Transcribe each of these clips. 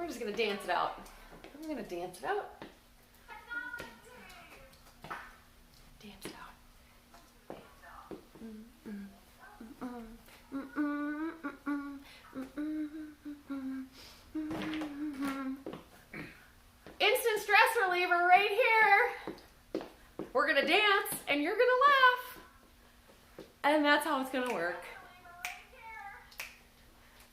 We're just gonna dance it out. I'm gonna dance it out. Dance it out. Instant stress reliever right here. We're gonna dance and you're gonna laugh. And that's how it's gonna work.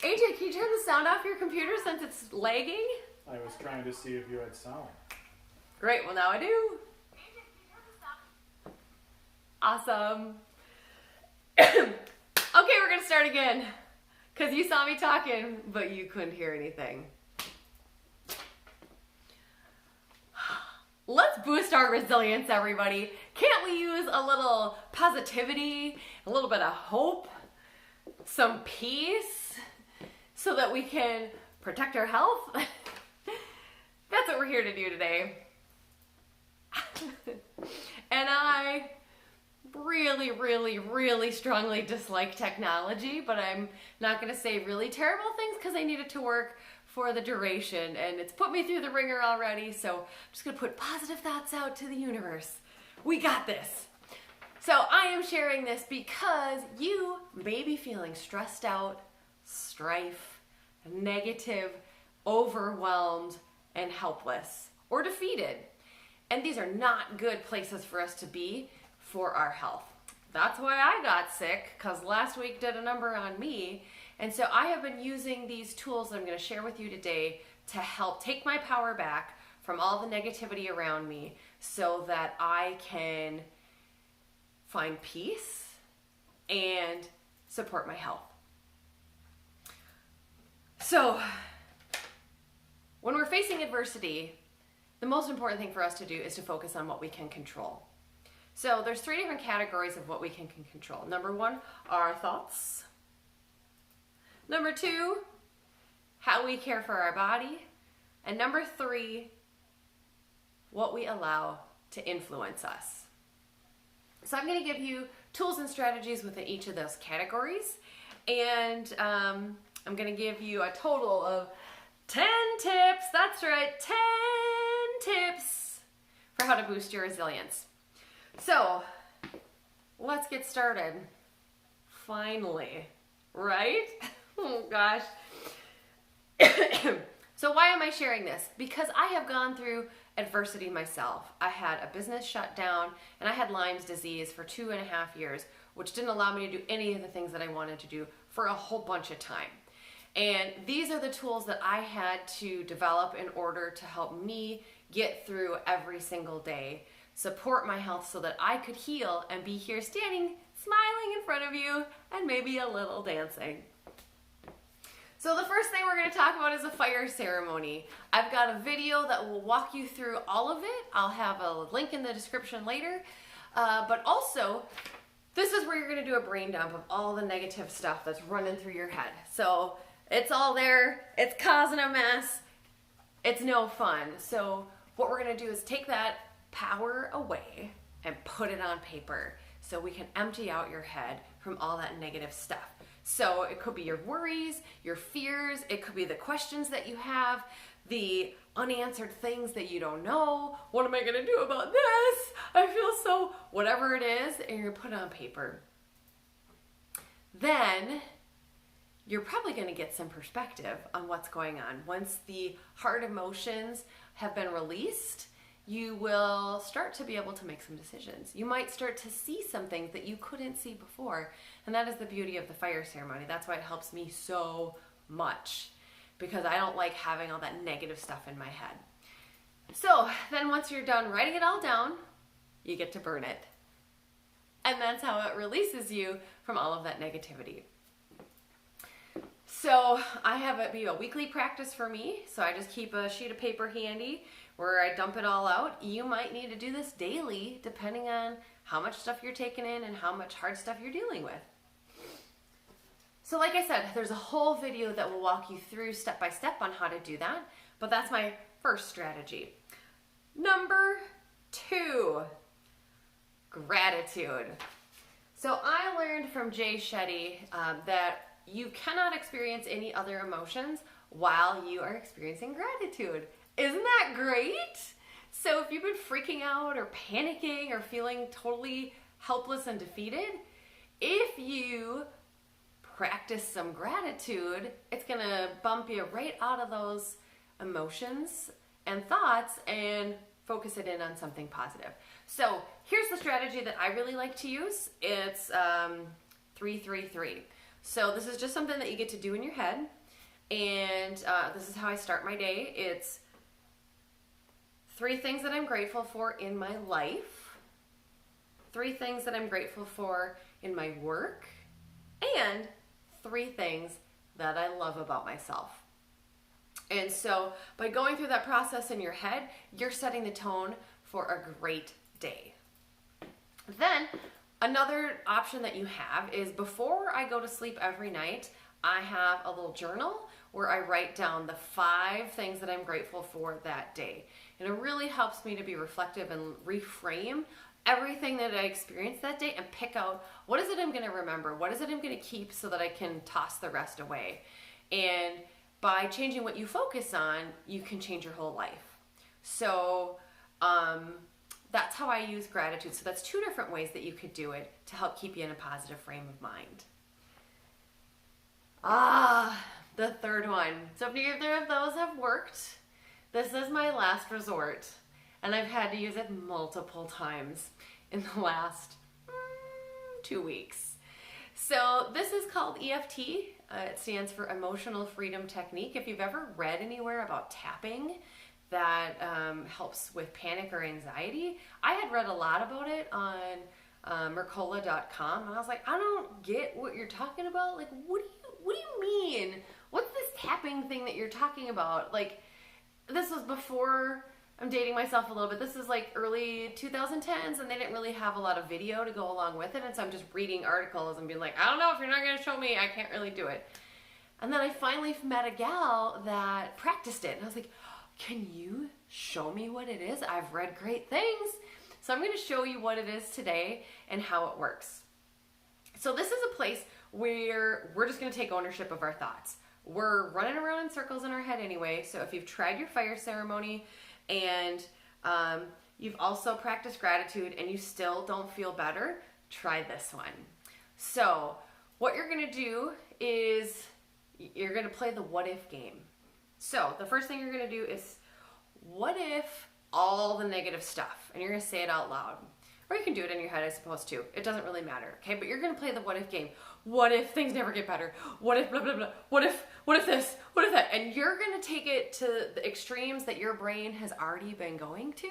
AJ, can you turn the sound off your computer since it's lagging? I was trying to see if you had sound. Great, well now I do. Awesome. Okay, we're gonna start again. Because you saw me talking, but you couldn't hear anything. Let's boost our resilience, everybody. Can't we use a little positivity, a little bit of hope, some peace, so that we can protect our health? That's what we're here to do today. And I really strongly dislike technology, but I'm not going to say really terrible things because I need it to work for the duration, and it's put me through the ringer already, so I'm just going to put positive thoughts out to the universe. We got this. So I am sharing this because you may be feeling stressed out, strife, negative, overwhelmed, and helpless, or defeated. And these are not good places for us to be for our health. That's why I got sick, because last week did a number on me. And so I have been using these tools that I'm going to share with you today to help take my power back from all the negativity around me so that I can find peace and support my health. So when we're facing adversity, the most important thing for us to do is to focus on what we can control. So there's 3 different categories of what we can control. Number 1, our thoughts. Number 2, how we care for our body. And number 3, what we allow to influence us. So I'm going to give you tools and strategies within each of those categories. And I'm going to give you a total of 10 tips. That's right, 10 tips for how to boost your resilience. So let's get started. Finally, right? Oh gosh. So why am I sharing this? Because I have gone through adversity myself. I had a business shut down and I had Lyme's disease for 2.5 years, which didn't allow me to do any of the things that I wanted to do for a whole bunch of time. And these are the tools that I had to develop in order to help me get through every single day, support my health so that I could heal and be here standing, smiling in front of you, and maybe a little dancing. So the first thing we're going to talk about is a fire ceremony. I've got a video that will walk you through all of it. I'll have a link in the description later. But also, this is where you're going to do a brain dump of all the negative stuff that's running through your head. So it's all there. It's causing a mess. It's no fun. So what we're going to do is take that power away and put it on paper so we can empty out your head from all that negative stuff. So it could be your worries, your fears, it could be the questions that you have, the unanswered things that you don't know. What am I going to do about this? I feel so, whatever it is, and you're going to put it on paper. Then you're probably going to get some perspective on what's going on. Once the hard emotions have been released, you will start to be able to make some decisions. You might start to see some things that you couldn't see before. And that is the beauty of the fire ceremony. That's why it helps me so much, because I don't like having all that negative stuff in my head. So then once you're done writing it all down, you get to burn it. And that's how it releases you from all of that negativity. So I have it be a weekly practice for me. So I just keep a sheet of paper handy where I dump it all out. You might need to do this daily depending on how much stuff you're taking in and how much hard stuff you're dealing with. So like I said, there's a whole video that will walk you through step by step on how to do that, but that's my first strategy. Number 2, gratitude. So I learned from Jay Shetty that you cannot experience any other emotions while you are experiencing gratitude. Isn't that great? So if you've been freaking out or panicking or feeling totally helpless and defeated, if you practice some gratitude, it's gonna bump you right out of those emotions and thoughts and focus it in on something positive. So here's the strategy that I really like to use. It's 3-3-3. So this is just something that you get to do in your head. And this is how I start my day. It's 3 things that I'm grateful for in my life, 3 things that I'm grateful for in my work, and 3 things that I love about myself. And so by going through that process in your head, you're setting the tone for a great day. Then another option that you have is before I go to sleep every night, I have a little journal where I write down the 5 things that I'm grateful for that day. And it really helps me to be reflective and reframe everything that I experienced that day and pick out what is it I'm going to remember, what is it I'm going to keep so that I can toss the rest away. And by changing what you focus on, you can change your whole life. So that's how I use gratitude. So that's 2 different ways that you could do it to help keep you in a positive frame of mind. The third one. So if neither of those have worked, this is my last resort. And I've had to use it multiple times in the last 2 weeks. So this is called EFT. It stands for Emotional Freedom Technique. If you've ever read anywhere about tapping that helps with panic or anxiety, I had read a lot about it on Mercola.com, and I was like, I don't get what you're talking about. Like, what do you mean? What's this tapping thing that you're talking about? Like, this was before I'm dating myself a little bit. This is like early 2010s, and they didn't really have a lot of video to go along with it. And so I'm just reading articles and being like, I don't know, if you're not going to show me, I can't really do it. And then I finally met a gal that practiced it. And I was like, can you show me what it is? I've read great things. So I'm going to show you what it is today and how it works. So this is a place where we're just going to take ownership of our thoughts. We're running around in circles in our head anyway. So if you've tried your fire ceremony and you've also practiced gratitude and you still don't feel better, try this one. So what you're going to do is you're going to play the what if game. So the first thing you're going to do is, what if all the negative stuff, and you're going to say it out loud. Or you can do it in your head, I suppose, too. It doesn't really matter, okay? But you're going to play the what if game. What if things never get better? What if blah, blah, blah? What if this? What if that? And you're going to take it to the extremes that your brain has already been going to.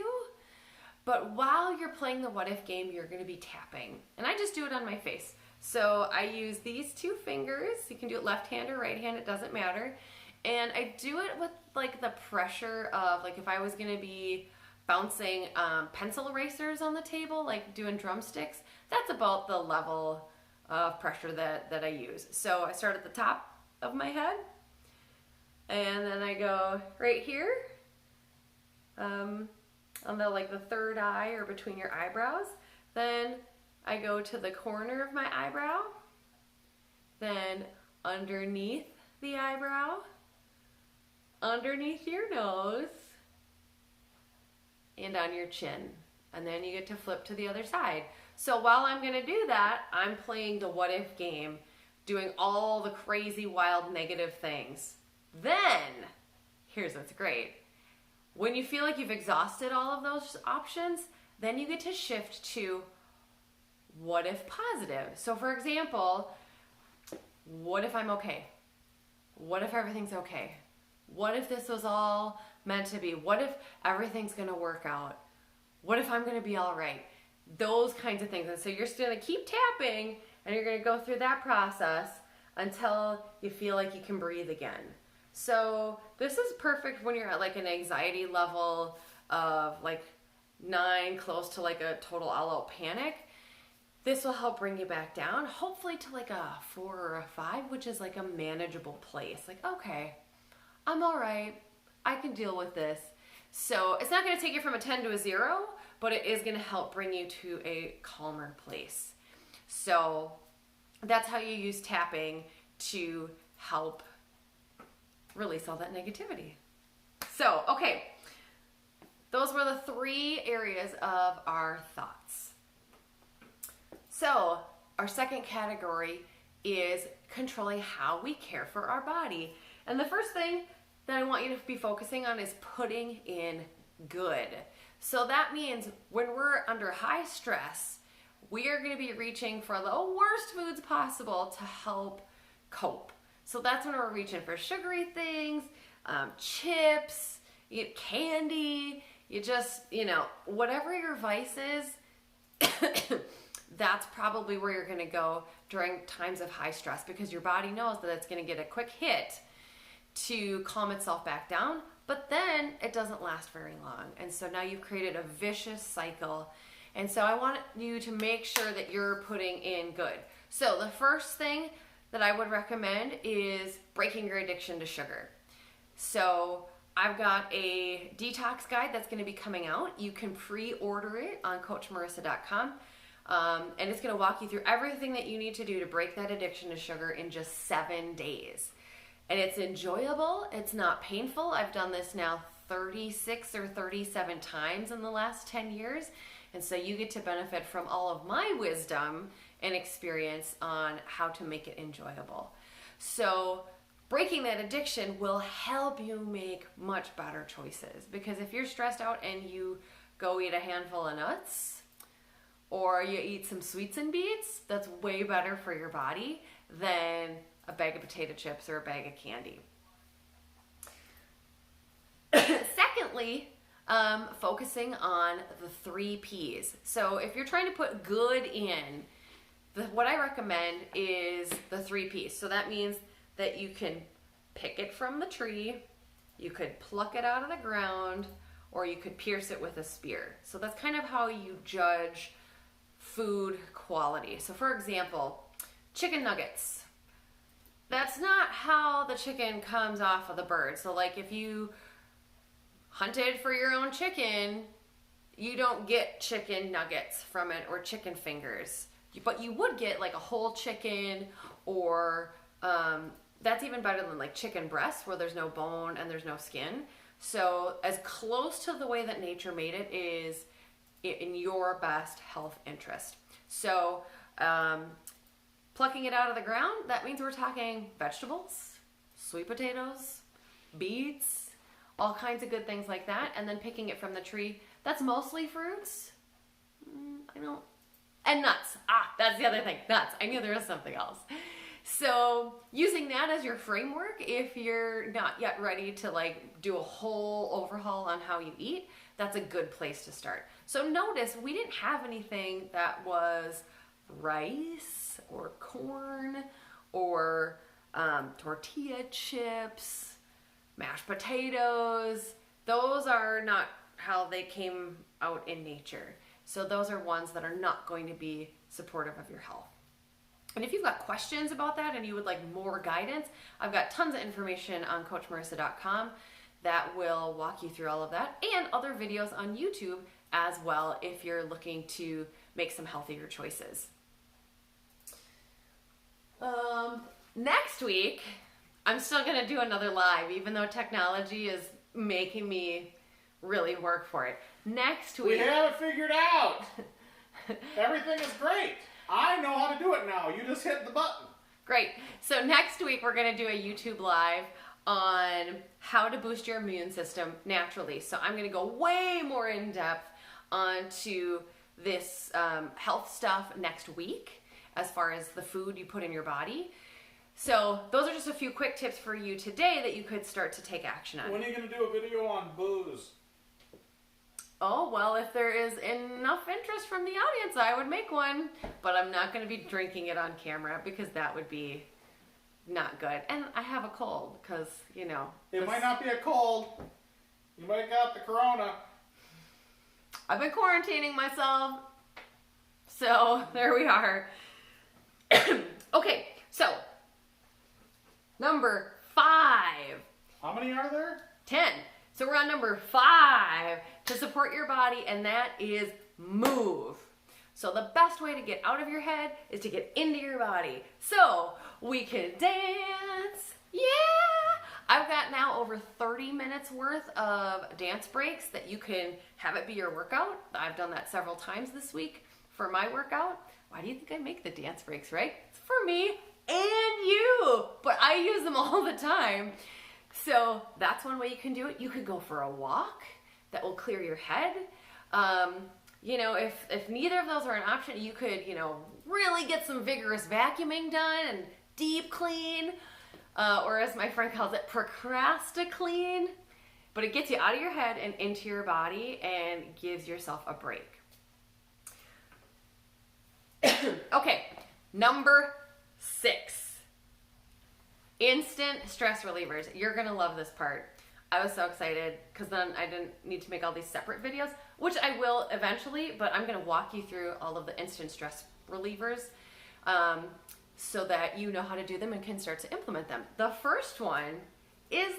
But while you're playing the what if game, you're going to be tapping. And I just do it on my face. So I use these 2 fingers. You can do it left hand or right hand. It doesn't matter. And I do it with like the pressure of like if I was going to be bouncing pencil erasers on the table, like doing drumsticks, that's about the level of pressure that I use. So I start at the top of my head, and then I go right here on the like the third eye or between your eyebrows. Then I go to the corner of my eyebrow, then underneath the eyebrow, underneath your nose, and on your chin. And then you get to flip to the other side. So while I'm going to do that, I'm playing the what if game, doing all the crazy, wild, negative things. Then, here's what's great. When you feel like you've exhausted all of those options, then you get to shift to what if positive. So for example, what if I'm okay? What if everything's okay? What if this was all meant to be? What if everything's going to work out? What if I'm going to be all right? Those kinds of things. And so you're just going to keep tapping, and you're going to go through that process until you feel like you can breathe again. So this is perfect when you're at like an anxiety level of like 9, close to like a total all-out panic. This will help bring you back down, hopefully to like a 4 or a 5, which is like a manageable place. Like, okay, I'm all right. I can deal with this. So it's not going to take you from a 10 to a 0, but it is going to help bring you to a calmer place. So that's how you use tapping to help release all that negativity. So, okay. Those were the 3 areas of our thoughts. So, our second category is controlling how we care for our body. And the first thing that I want you to be focusing on is putting in good. So that means when we're under high stress, we are going to be reaching for the worst foods possible to help cope. So that's when we're reaching for sugary things, chips, candy, whatever your vice is, that's probably where you're going to go during times of high stress, because your body knows that it's going to get a quick hit to calm itself back down, but then it doesn't last very long. And so now you've created a vicious cycle. And so I want you to make sure that you're putting in good. So the first thing that I would recommend is breaking your addiction to sugar. So I've got a detox guide that's going to be coming out. You can pre-order it on coachmarissa.com. And it's going to walk you through everything that you need to do to break that addiction to sugar in just 7 days. And it's enjoyable. It's not painful. I've done this now 36 or 37 times in the last 10 years. And so you get to benefit from all of my wisdom and experience on how to make it enjoyable. So breaking that addiction will help you make much better choices. Because if you're stressed out and you go eat a handful of nuts, or you eat some sweets and beets, that's way better for your body than a bag of potato chips or a bag of candy. Secondly, focusing on the 3 Ps. So if you're trying to put good in, what I recommend is the 3 Ps. So that means that you can pick it from the tree, you could pluck it out of the ground, or you could pierce it with a spear. So that's kind of how you judge food quality. So for example, chicken nuggets. That's not how the chicken comes off of the bird. So like if you hunted for your own chicken, you don't get chicken nuggets from it or chicken fingers. But you would get like a whole chicken, or that's even better than like chicken breasts where there's no bone and there's no skin. So as close to the way that nature made it is in your best health interest. So plucking it out of the ground, that means we're talking vegetables, sweet potatoes, beets, all kinds of good things like that. And then picking it from the tree, that's mostly fruits. And nuts. That's the other thing, nuts. I knew there was something else. So using that as your framework, if you're not yet ready to like do a whole overhaul on how you eat, that's a good place to start. So notice we didn't have anything that was rice or corn or tortilla chips, mashed potatoes. Those are not how they came out in nature. So those are ones that are not going to be supportive of your health. And if you've got questions about that and you would like more guidance, I've got tons of information on coachmarissa.com that will walk you through all of that, and other videos on YouTube as well if you're looking to make some healthier choices. Next week, I'm still going to do another live, even though technology is making me really work for it. Next week... We have it figured out. Everything is great. I know how to do it now. You just hit the button. Great. So next week, we're going to do a YouTube live on how to boost your immune system naturally. So I'm going to go way more in depth onto this health stuff next week as far as the food you put in your body. So those are just a few quick tips for you today that you could start to take action on. When are you going to do a video on booze? Oh, well, if there is enough interest from the audience, I would make one. But I'm not going to be drinking it on camera because that would be not good. And I have a cold because, you know. It might not be a cold. You might have got the corona. I've been quarantining myself. So there we are. Okay, so number 5. How many are there? 10. So we're on number 5 to support your body, and that is move. So the best way to get out of your head is to get into your body. So we can dance. Yeah! I've got now over 30 minutes worth of dance breaks that you can have it be your workout. I've done that several times this week for my workout. Why do you think I make the dance breaks, right? It's for me and you, but I use them all the time. So that's one way you can do it. You could go for a walk that will clear your head. You know, if neither of those are an option, you could, you know, really get some vigorous vacuuming done and deep clean, or as my friend calls it, procrasticlean. But it gets you out of your head and into your body and gives yourself a break. Okay, number 6. Instant stress relievers. You're gonna love this part. I was so excited because then I didn't need to make all these separate videos, which I will eventually, but I'm gonna walk you through all of the instant stress relievers so that you know how to do them and can start to implement them. The first one is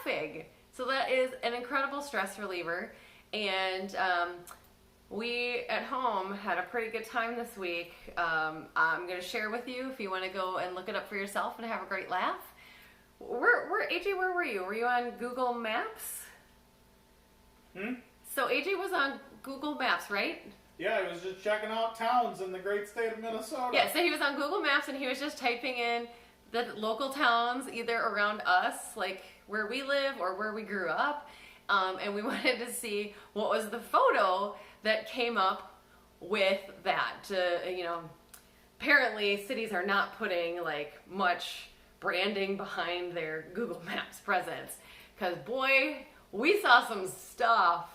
laughing. So that is an incredible stress reliever, and we at home had a pretty good time this week. I'm going to share with you if you want to go and look it up for yourself and have a great laugh. AJ, where were you? Were you on Google Maps? So AJ was on Google Maps, right? Yeah, I was just checking out towns in the great state of Minnesota. Yeah, so he was on Google Maps and he was just typing in the local towns either around us, like where we live or where we grew up. And we wanted to see what was the photo that came up with that. You know, apparently cities are not putting like much branding behind their Google Maps presence, because boy, we saw some stuff.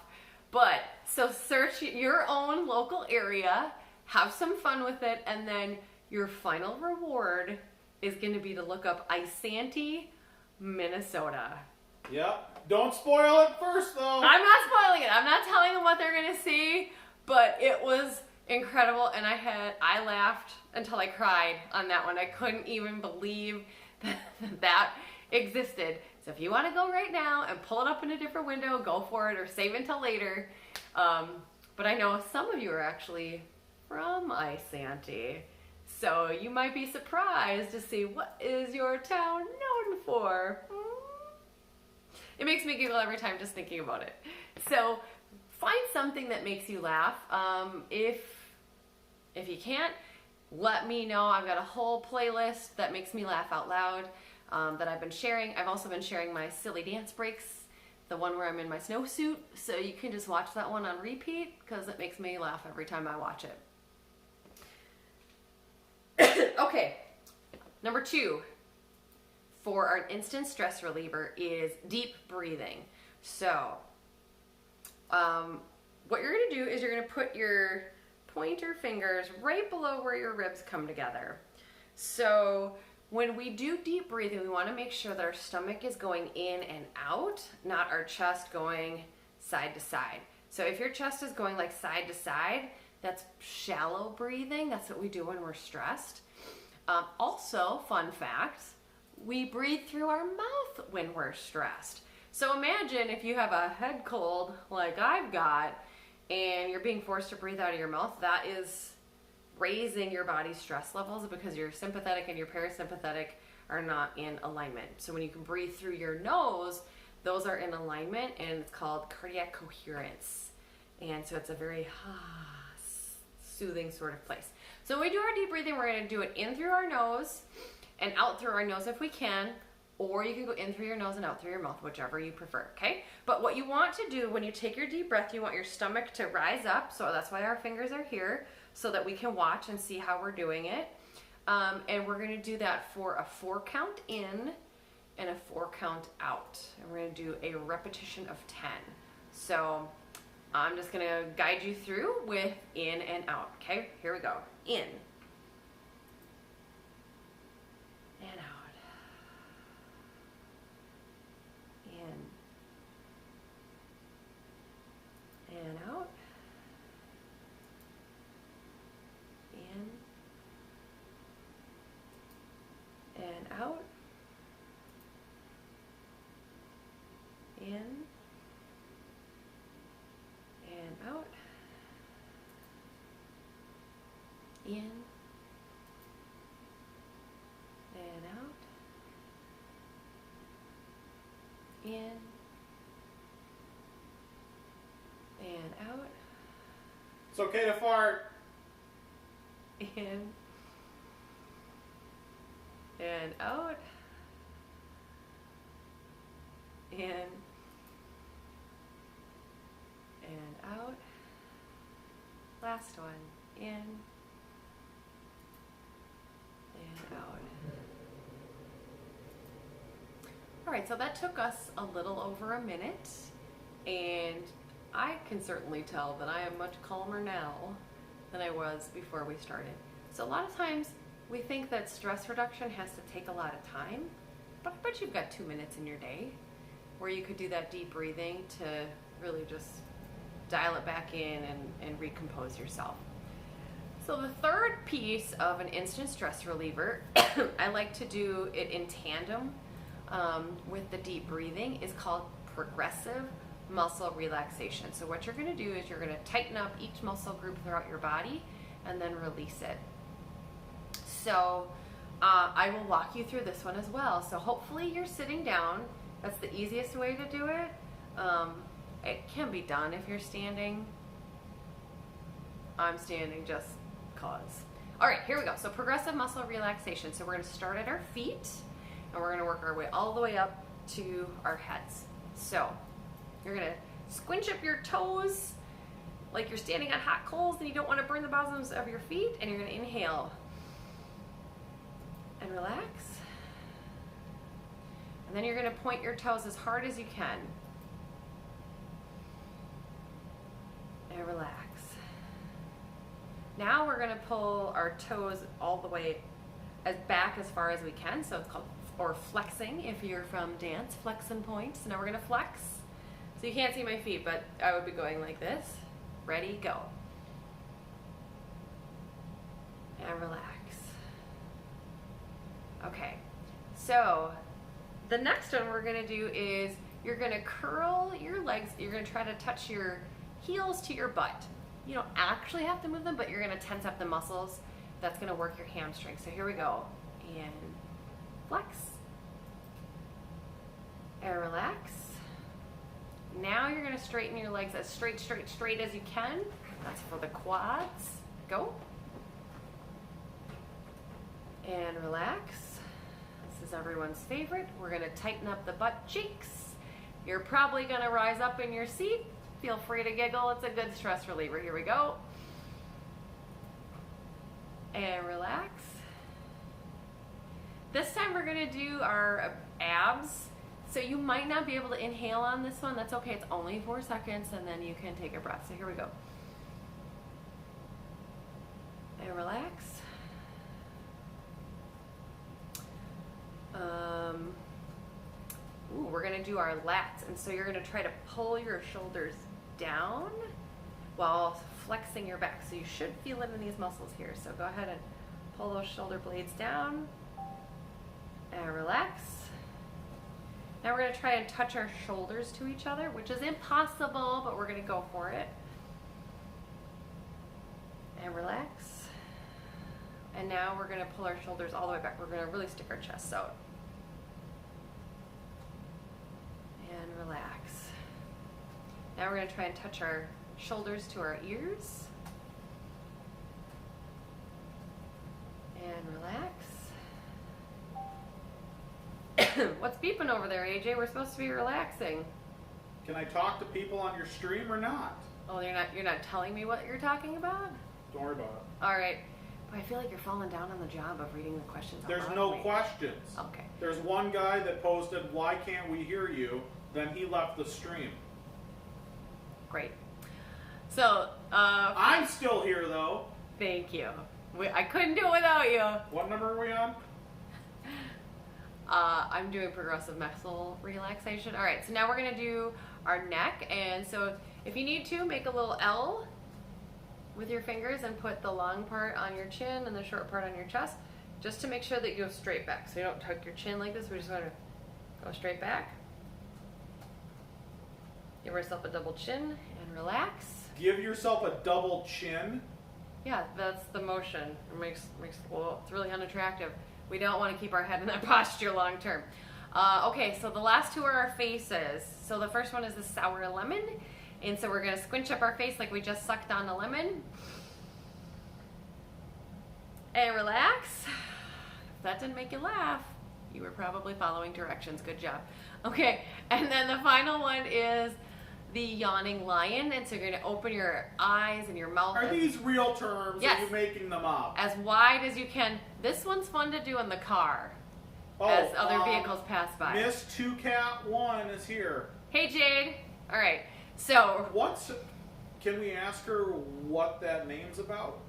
But so search your own local area, have some fun with it, and then your final reward is going to be to look up Isanti, Minnesota. Yep. Don't spoil it first, though. I'm not spoiling it. I'm not telling them what they're going to see, but it was incredible, and I laughed until I cried on that one. I couldn't even believe that existed. So if you want to go right now and pull it up in a different window, go for it, or save until later. But I know some of you are actually from Isanti, so you might be surprised to see what is your town known for. It makes me giggle every time just thinking about it. So find something that makes you laugh. If you can't, let me know. I've got a whole playlist that makes me laugh out loud that I've been sharing. I've also been sharing my silly dance breaks, the one where I'm in my snowsuit. So you can just watch that one on repeat because it makes me laugh every time I watch it. Okay, number 2 for our instant stress reliever is deep breathing. So what you're going to do is you're going to put your pointer fingers right below where your ribs come together. So when we do deep breathing, we want to make sure that our stomach is going in and out, not our chest going side to side. So if your chest is going like side to side, that's shallow breathing. That's what we do when we're stressed. Also, fun fact, we breathe through our mouth when we're stressed. So imagine if you have a head cold like I've got and you're being forced to breathe out of your mouth, that is raising your body's stress levels because your sympathetic and your parasympathetic are not in alignment. So when you can breathe through your nose, those are in alignment, and it's called cardiac coherence. And so it's a very soothing sort of place. So when we do our deep breathing, we're going to do it in through our nose and out through our nose if we can, or you can go in through your nose and out through your mouth, whichever you prefer, okay? But what you want to do when you take your deep breath, you want your stomach to rise up, so that's why our fingers are here, so that we can watch and see how we're doing it. And we're going to do that for a 4 count in and a 4 count out. And we're going to do a repetition of 10. So I'm just going to guide you through with in and out, okay? Here we go. In. And out. In. And out. In. And out. In. And out. In. And out. In and out. It's okay to fart. In and out. In and out. Last one. In and out. All right, so that took us a little over a minute, and I can certainly tell that I am much calmer now than I was before we started. So a lot of times we think that stress reduction has to take a lot of time, but I bet you've got 2 minutes in your day where you could do that deep breathing to really just dial it back in and recompose yourself. So the third piece of an instant stress reliever, I like to do it in tandem with the deep breathing, is called progressive muscle relaxation. So what you're going to do is you're going to tighten up each muscle group throughout your body and then release it. So I will walk you through this one as well. So hopefully you're sitting down. That's the easiest way to do it. It can be done if you're standing. I'm standing just cause. All right, here we go. So progressive muscle relaxation. So we're going to start at our feet and we're going to work our way all the way up to our heads. So you're going to squinch up your toes like you're standing on hot coals and you don't want to burn the bottoms of your feet, and you're going to inhale and relax. And then you're going to point your toes as hard as you can and relax. Now we're going to pull our toes all the way back as far as we can. So it's called, or flexing if you're from dance, flex and point. So now we're going to flex. So you can't see my feet, but I would be going like this. Ready, go. And relax. Okay, so the next one we're going to do is you're going to curl your legs. You're going to try to touch your heels to your butt. You don't actually have to move them, but you're going to tense up the muscles. That's going to work your hamstrings. So here we go. And flex. And relax. Now you're going to straighten your legs as straight as you can. That's for the quads. Go. And relax. This is everyone's favorite. We're going to tighten up the butt cheeks. You're probably going to rise up in your seat. Feel free to giggle. It's a good stress reliever. Here we go. And relax. This time we're going to do our abs. So you might not be able to inhale on this one. That's okay. It's only 4 seconds, and then you can take a breath. So here we go. And relax. We're going to do our lats. And so you're going to try to pull your shoulders down while flexing your back. So you should feel it in these muscles here. So go ahead and pull those shoulder blades down and relax. Now we're going to try and touch our shoulders to each other, which is impossible, but we're going to go for it. And relax. And now we're going to pull our shoulders all the way back. We're going to really stick our chests out. And relax. Now we're going to try and touch our shoulders to our ears. And relax. What's beeping over there, AJ? We're supposed to be relaxing. Can I talk to people on your stream or not? Oh, you're not telling me what you're talking about? Don't worry about it. All right. But I feel like you're falling down on the job of reading the questions. There's no questions. Okay. There's one guy that posted, "Why can't we hear you?" Then he left the stream. Great. So, I'm still here though. thank you. I couldn't do it without you. What number are we on? I'm doing progressive muscle relaxation. All right, so now we're gonna do our neck. And so if you need to, make a little L with your fingers and put the long part on your chin and the short part on your chest, just to make sure that you go straight back. So you don't tuck your chin like this. We just want to go straight back. Give yourself a double chin and relax. Give yourself a double chin. Yeah, that's the motion. It makes well, it's really unattractive. We don't want to keep our head in that posture long term. Okay, so the last two are our faces. So the first one is the sour lemon. And so we're going to squinch up our face like we just sucked on a lemon. And relax. If that didn't make you laugh, you were probably following directions. Good job. Okay, and then the final one is the yawning lion. And so you're going to open your eyes and your mouth. Are these real terms? Yes. Or are you making them up? As wide as you can. This one's fun to do in the car as other vehicles pass by. Miss 2Cat1 is here. Hey, Jade. All right. So can we ask her what that name's about?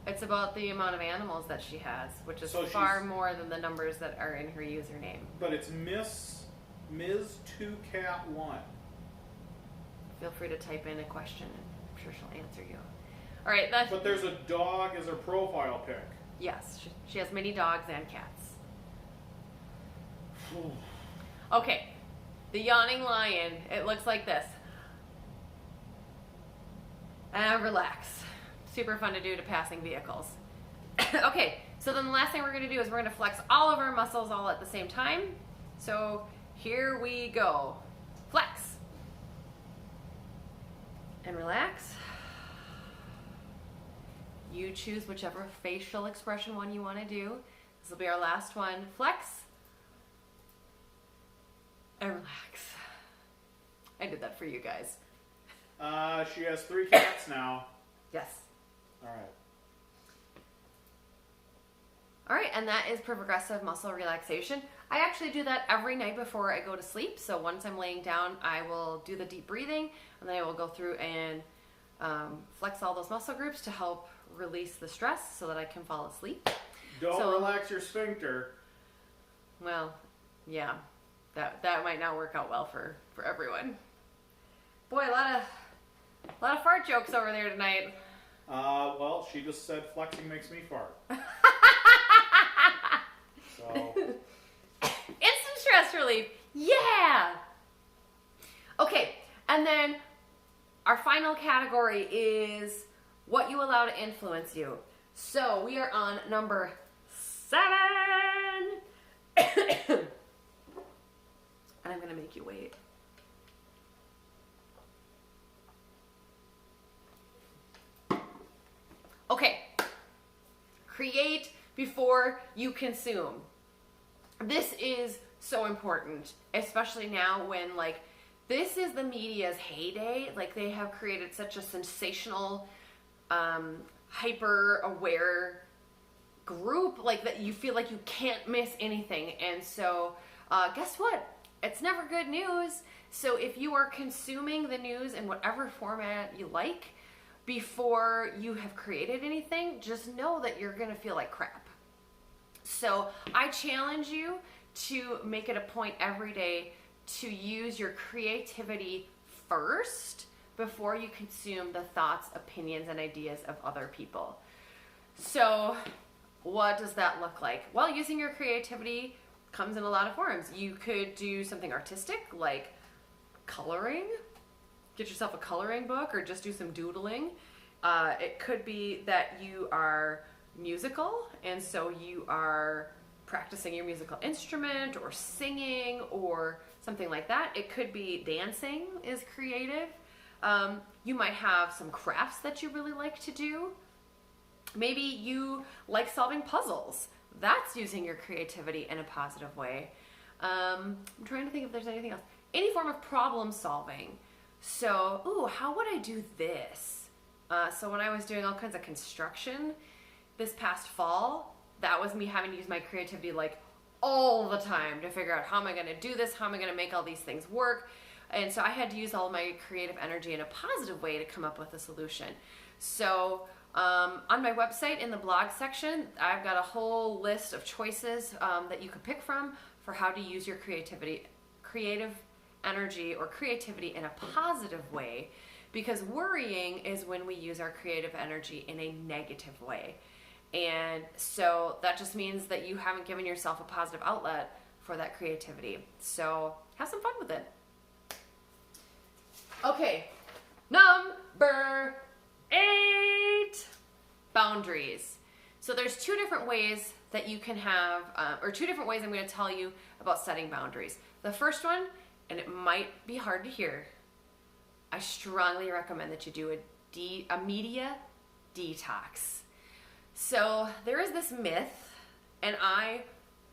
it's about the amount of animals that she has, which is So far more than the numbers that are in her username. But it's Ms. 2Cat1. Feel free to type in a question, and I'm sure she'll answer you. All right. But there's a dog as her profile pic. Yes, she has many dogs and cats. Okay, the yawning lion. It looks like this. And relax. Super fun to do to passing vehicles. Okay, so then the last thing we're going to do is we're going to flex all of our muscles all at the same time. So here we go. Flex. And relax. You choose whichever facial expression one you want to do. This will be our last one. Flex. And relax. I did that for you guys. She has 3 cats now. Yes. All right. All right, and that is progressive muscle relaxation. I actually do that every night before I go to sleep. So once I'm laying down, I will do the deep breathing, and then I will go through and flex all those muscle groups to help release the stress so that I can fall asleep. Don't relax your sphincter. Well, yeah, that might not work out well for everyone. Boy, a lot of fart jokes over there tonight. Well, she just said flexing makes me fart. So. Instant stress relief. Yeah. Okay, and then our final category is what you allow to influence you. So we are on number 7. And I'm going to make you wait. Okay. Create before you consume. This is so important, especially now when this is the media's heyday. They have created such a sensational, hyper aware group that you feel like you can't miss anything. And so guess what? It's never good news. So if you are consuming the news in whatever format you like before you have created anything, just know that you're going to feel like crap. So I challenge you to make it a point every day to use your creativity first before you consume the thoughts, opinions, and ideas of other people. So what does that look like? Well, using your creativity comes in a lot of forms. You could do something artistic like coloring. Get yourself a coloring book or just do some doodling. It could be that you are musical, and so you are practicing your musical instrument or singing or something like that. It could be dancing is creative. You might have some crafts that you really like to do. Maybe you like solving puzzles. That's using your creativity in a positive way. I'm trying to think if there's anything else. Any form of problem solving. So, how would I do this? So when I was doing all kinds of construction this past fall, that was me having to use my creativity all the time to figure out how am I going to do this? How am I going to make all these things work? And so I had to use all my creative energy in a positive way to come up with a solution. So on my website in the blog section, I've got a whole list of choices that you could pick from for how to use your creative energy or creativity in a positive way, because worrying is when we use our creative energy in a negative way. And so that just means that you haven't given yourself a positive outlet for that creativity. So have some fun with it. Okay, number 8, boundaries. So there's two different ways that you can have, or two different ways I'm going to tell you about setting boundaries. The first one, and it might be hard to hear, I strongly recommend that you do a media detox. So there is this myth, and I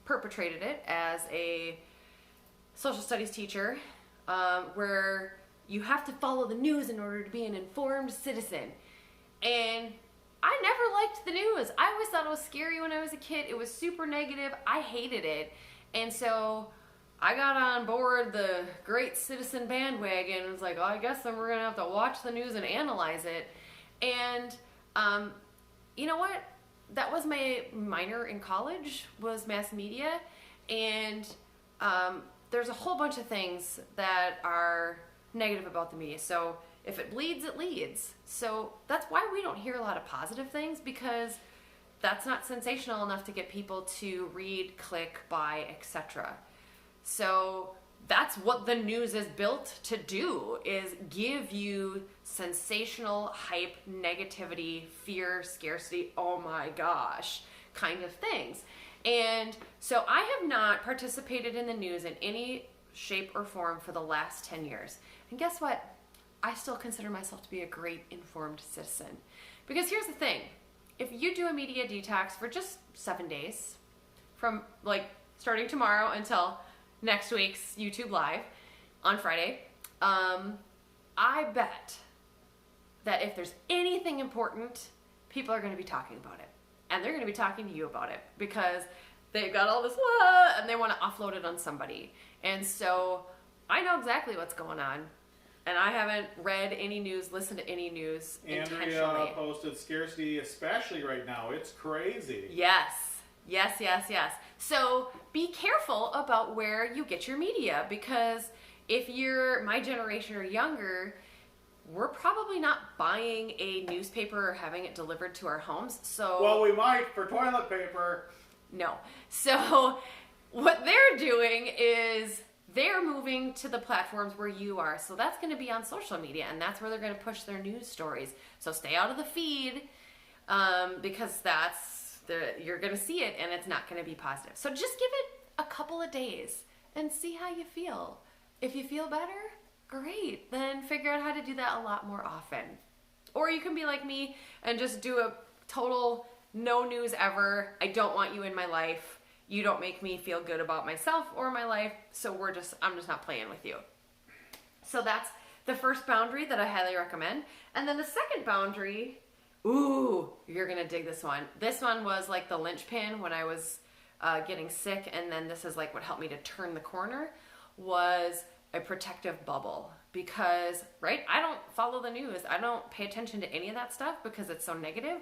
perpetrated it as a social studies teacher, where you have to follow the news in order to be an informed citizen. And I never liked the news. I always thought it was scary when I was a kid. It was super negative. I hated it. And so I got on board the great citizen bandwagon and was like, oh, I guess then we're going to have to watch the news and analyze it. And you know what? That was my minor in college, was mass media. And there's a whole bunch of things that are negative about the media. So if it bleeds, it leads. So that's why we don't hear a lot of positive things, because that's not sensational enough to get people to read, click, buy, etc. So that's what the news is built to do, is give you sensational hype, negativity, fear, scarcity, oh my gosh, kind of things. And so I have not participated in the news in any shape or form for the last 10 years. And guess what? I still consider myself to be a great informed citizen. Because here's the thing. If you do a media detox for just 7 days, from like starting tomorrow until next week's YouTube Live on Friday, I bet that if there's anything important, people are going to be talking about it. And they're going to be talking to you about it, because they've got all this, and they want to offload it on somebody. And so I know exactly what's going on. And I haven't read any news, listened to any news intentionally. Andrea posted scarcity, especially right now. It's crazy. Yes. So be careful about where you get your media, because if you're my generation or younger, we're probably not buying a newspaper or having it delivered to our homes. So well, we might for toilet paper. No. So what they're doing is they're moving to the platforms where you are. So that's going to be on social media, and that's where they're going to push their news stories. So stay out of the feed, because you're going to see it, and it's not going to be positive. So just give it a couple of days and see how you feel. If you feel better, great. Then figure out how to do that a lot more often. Or you can be like me and just do a total no news ever. I don't want you in my life. You don't make me feel good about myself or my life, so I'm just not playing with you. So that's the first boundary that I highly recommend. And then the second boundary, ooh, you're gonna dig this one. This one was like the linchpin when I was getting sick, and then this is like what helped me to turn the corner, was a protective bubble. Because, right, I don't follow the news. I don't pay attention to any of that stuff because it's so negative.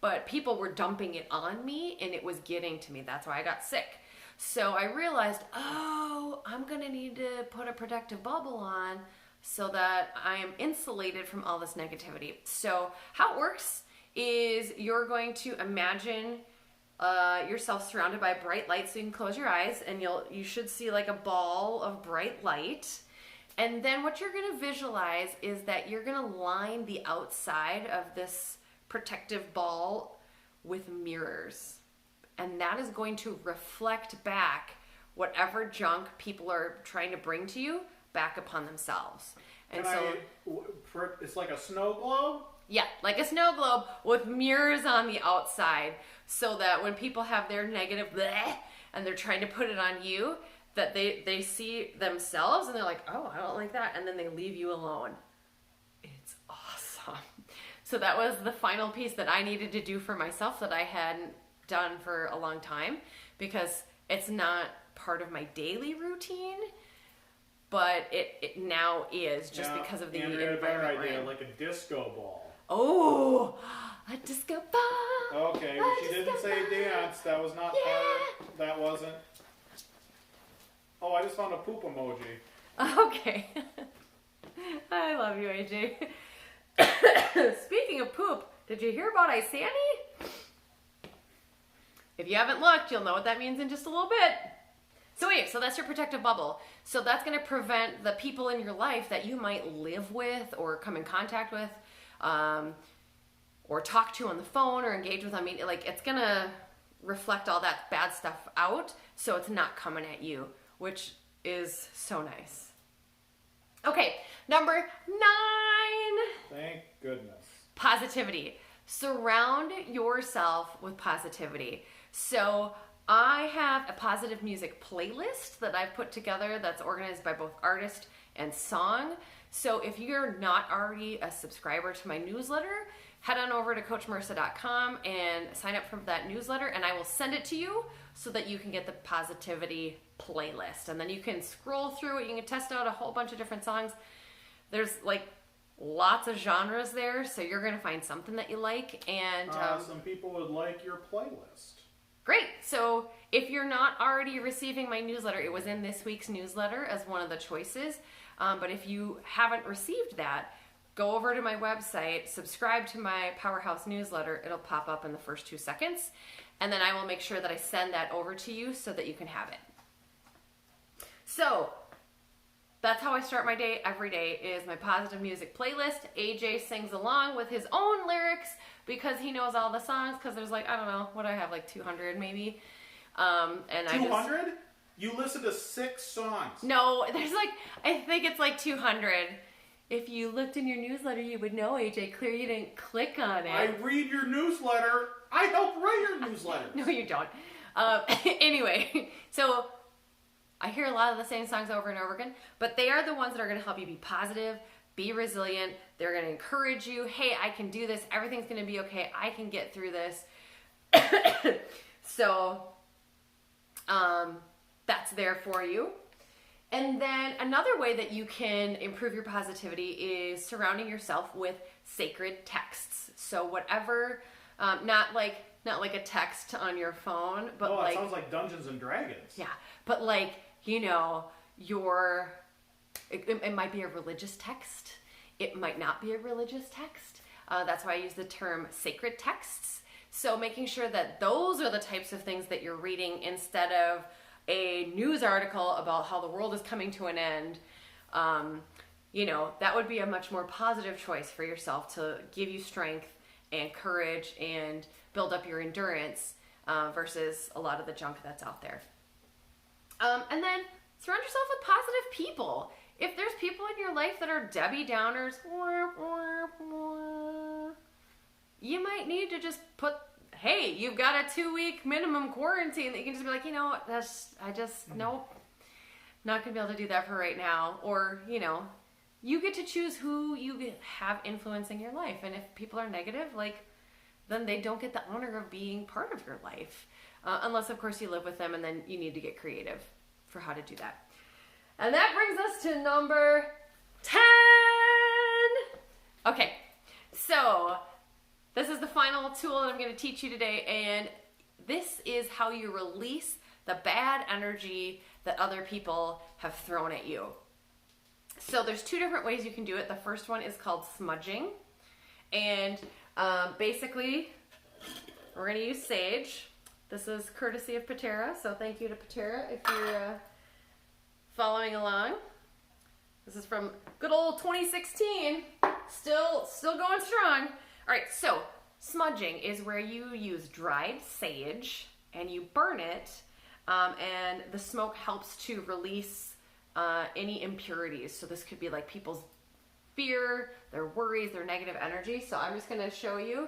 But people were dumping it on me, and it was getting to me. That's why I got sick. So I realized, I'm going to need to put a protective bubble on so that I am insulated from all this negativity. So how it works is you're going to imagine yourself surrounded by bright light, so you can close your eyes, and you should see like a ball of bright light. And then what you're going to visualize is that you're going to line the outside of this protective ball with mirrors, and that is going to reflect back whatever junk people are trying to bring to you back upon themselves. And it's like a snow globe? Yeah, like a snow globe with mirrors on the outside, so that when people have their negative bleh and they're trying to put it on you, that they see themselves and they're like, oh, I don't like that, and then they leave you alone. It's awesome. So that was the final piece that I needed to do for myself that I hadn't done for a long time, because it's not part of my daily routine, but it now is, just because of the environment. Better idea, like a disco ball. Oh, a disco ball. Okay, but she didn't say dance. That was not part. That wasn't. Oh, I just found a poop emoji. Okay. I love you, AJ. Speaking of poop, did you hear about Isani? If you haven't looked, you'll know what that means in just a little bit. So that's your protective bubble. So that's going to prevent the people in your life that you might live with or come in contact with, or talk to on the phone or engage with. I mean, like, it's gonna reflect all that bad stuff out, so it's not coming at you, which is so nice. Okay, number 9. Thank goodness. Positivity. Surround yourself with positivity. So I have a positive music playlist that I've put together that's organized by both artist and song. So if you're not already a subscriber to my newsletter, head on over to coachmarissa.com and sign up for that newsletter, and I will send it to you so that you can get the positivity playlist. And then you can scroll through it. You can test out a whole bunch of different songs. There's like lots of genres there, so you're going to find something that you like. And some people would like your playlist. Great. So if you're not already receiving my newsletter, it was in this week's newsletter as one of the choices. But if you haven't received that, go over to my website, subscribe to my Powerhouse newsletter. It'll pop up in the first 2 seconds. And then I will make sure that I send that over to you so that you can have it. So that's how I start my day every day, is my positive music playlist. AJ sings along with his own lyrics because he knows all the songs, because there's like, I don't know, what do I have, like 200 maybe? And 200? You listen to 6 songs. No, there's like, I think it's like 200. If you looked in your newsletter, you would know, AJ. Clear you didn't click on it. I read your newsletter. I help write your newsletter. No, you don't. Anyway, so I hear a lot of the same songs over and over again, but they are the ones that are going to help you be positive, be resilient. They're going to encourage you. Hey, I can do this. Everything's going to be okay. I can get through this. So, that's there for you. And then another way that you can improve your positivity is surrounding yourself with sacred texts. So whatever, not like a text on your phone, but it sounds like Dungeons and Dragons. Yeah, but like, you know, it might be a religious text. It might not be a religious text. That's why I use the term sacred texts. So making sure that those are the types of things that you're reading instead of a news article about how the world is coming to an end. You know, that would be a much more positive choice for yourself to give you strength and courage and build up your endurance versus a lot of the junk that's out there. And then surround yourself with positive people. If there's people in your life that are Debbie Downers, you might need to just put, hey, you've got a 2-week minimum quarantine that you can just be like, you know, nope, not gonna be able to do that for right now. Or, you know, you get to choose who you have influencing your life. And if people are negative, like, then they don't get the honor of being part of your life. Unless, of course, you live with them, and then you need to get creative for how to do that. And that brings us to number 10. Okay, so this is the final tool that I'm going to teach you today, and this is how you release the bad energy that other people have thrown at you. So there's 2 different ways you can do it. The first one is called smudging, and basically we're going to use sage. This is courtesy of Patera, so thank you to Patera if you're following along. This is from good old 2016, still going strong. All right, so smudging is where you use dried sage and you burn it, and the smoke helps to release any impurities. So this could be like people's fear, their worries, their negative energy. So I'm just going to show you.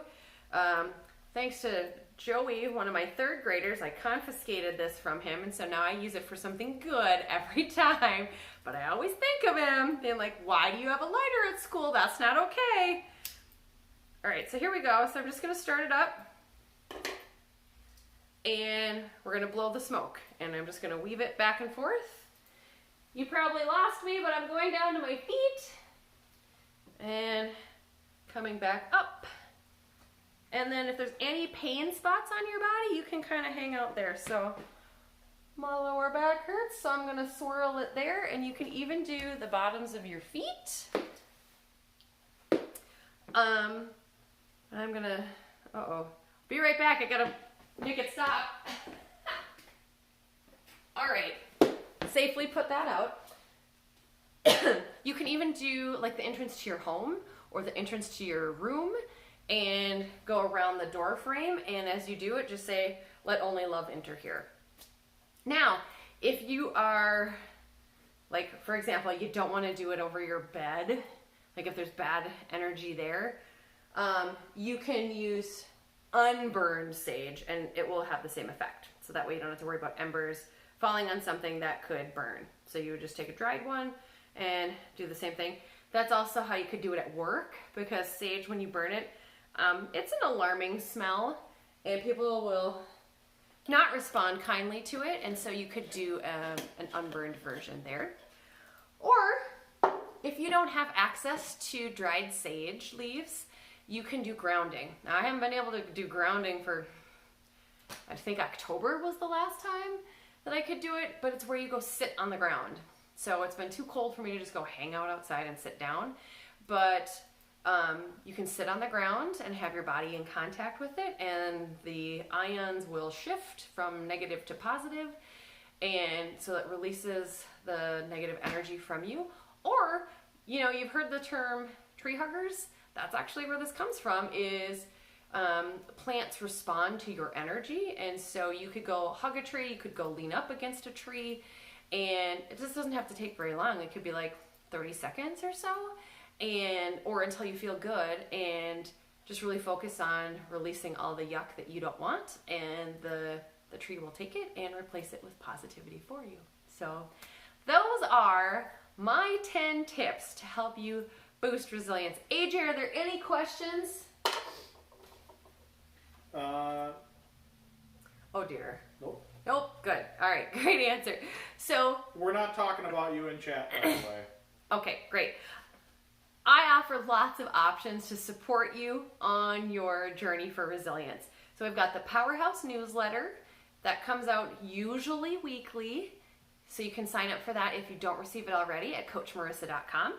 Thanks to Joey, one of my 3rd graders, I confiscated this from him, and so now I use it for something good every time. But I always think of him being like, why do you have a lighter at school? That's not okay. All right, so here we go. So I'm just going to start it up, and we're going to blow the smoke, and I'm just going to weave it back and forth. You probably lost me, but I'm going down to my feet and coming back up. And then if there's any pain spots on your body, you can kind of hang out there. So my lower back hurts, so I'm going to swirl it there, and you can even do the bottoms of your feet. I'm going to, be right back. I got to make it stop. All right, safely put that out. You can even do like the entrance to your home or the entrance to your room, and go around the door frame. And as you do it, just say, "Let only love enter here." Now, if you are, like, for example, you don't want to do it over your bed, like if there's bad energy there, you can use unburned sage and it will have the same effect. So that way you don't have to worry about embers falling on something that could burn. So you would just take a dried one and do the same thing. That's also how you could do it at work, because sage, when you burn it, it's an alarming smell and people will not respond kindly to it. And so you could do an unburned version there. Or if you don't have access to dried sage leaves, you can do grounding. Now, I haven't been able to do grounding for, I think October was the last time that I could do it, but it's where you go sit on the ground. So it's been too cold for me to just go hang out outside and sit down, but you can sit on the ground and have your body in contact with it, and the ions will shift from negative to positive, and so it releases the negative energy from you. Or, you know, you've heard the term tree huggers. That's actually where this comes from, is plants respond to your energy. And so you could go hug a tree, you could go lean up against a tree, and it just doesn't have to take very long. It could be like 30 seconds or so, or until you feel good, and just really focus on releasing all the yuck that you don't want, and the tree will take it and replace it with positivity for you. So those are my 10 tips to help you boost resilience. AJ, are there any questions? Oh dear. Nope. Nope, good. All right, great answer. So, We're not talking about you in chat, by the way. okay, great. I offer lots of options to support you on your journey for resilience. So we've got the Powerhouse newsletter that comes out usually weekly. So you can sign up for that if you don't receive it already at coachmarissa.com.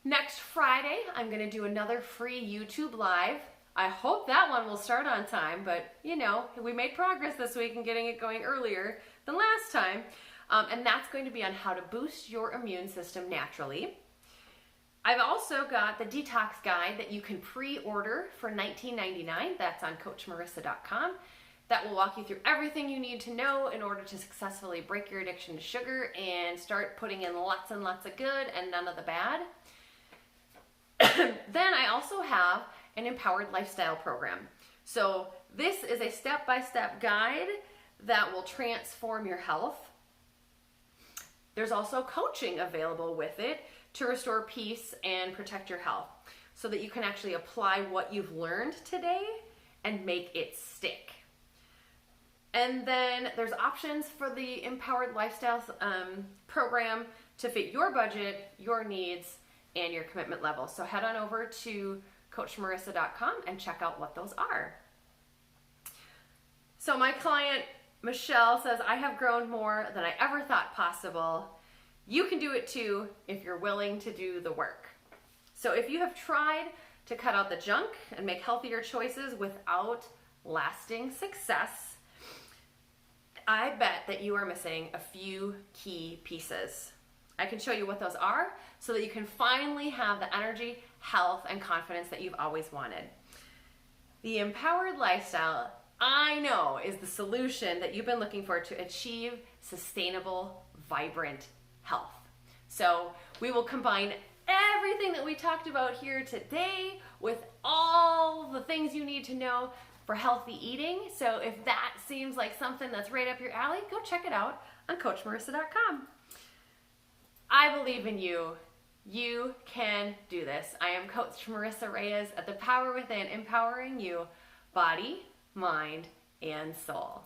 Next Friday, I'm going to do another free YouTube Live. I hope that one will start on time, but you know, we made progress this week in getting it going earlier than last time. And that's going to be on how to boost your immune system naturally. I've also got the Detox guide that you can pre-order for $19.99. That's on coachmarissa.com. That will walk you through everything you need to know in order to successfully break your addiction to sugar and start putting in lots and lots of good and none of the bad. Then I also have an empowered lifestyle program. So this is a step-by-step guide that will transform your health. There's also coaching available with it to restore peace and protect your health, so that you can actually apply what you've learned today and make it stick. And then there's options for the Empowered Lifestyle program to fit your budget, your needs, and your commitment level. So head on over to coachmarissa.com and check out what those are. So my client, Michelle, says, I have grown more than I ever thought possible. You can do it too if you're willing to do the work. So if you have tried to cut out the junk and make healthier choices without lasting success, I bet that you are missing a few key pieces. I can show you what those are so that you can finally have the energy, health, and confidence that you've always wanted. The empowered lifestyle, I know, is the solution that you've been looking for to achieve sustainable, vibrant health. So we will combine everything that we talked about here today with all the things you need to know for healthy eating. So if that seems like something that's right up your alley, go check it out on coachmarissa.com. I believe in you. You can do this. I am Coach Marissa Reyes at The Power Within, empowering you, body, mind, and soul.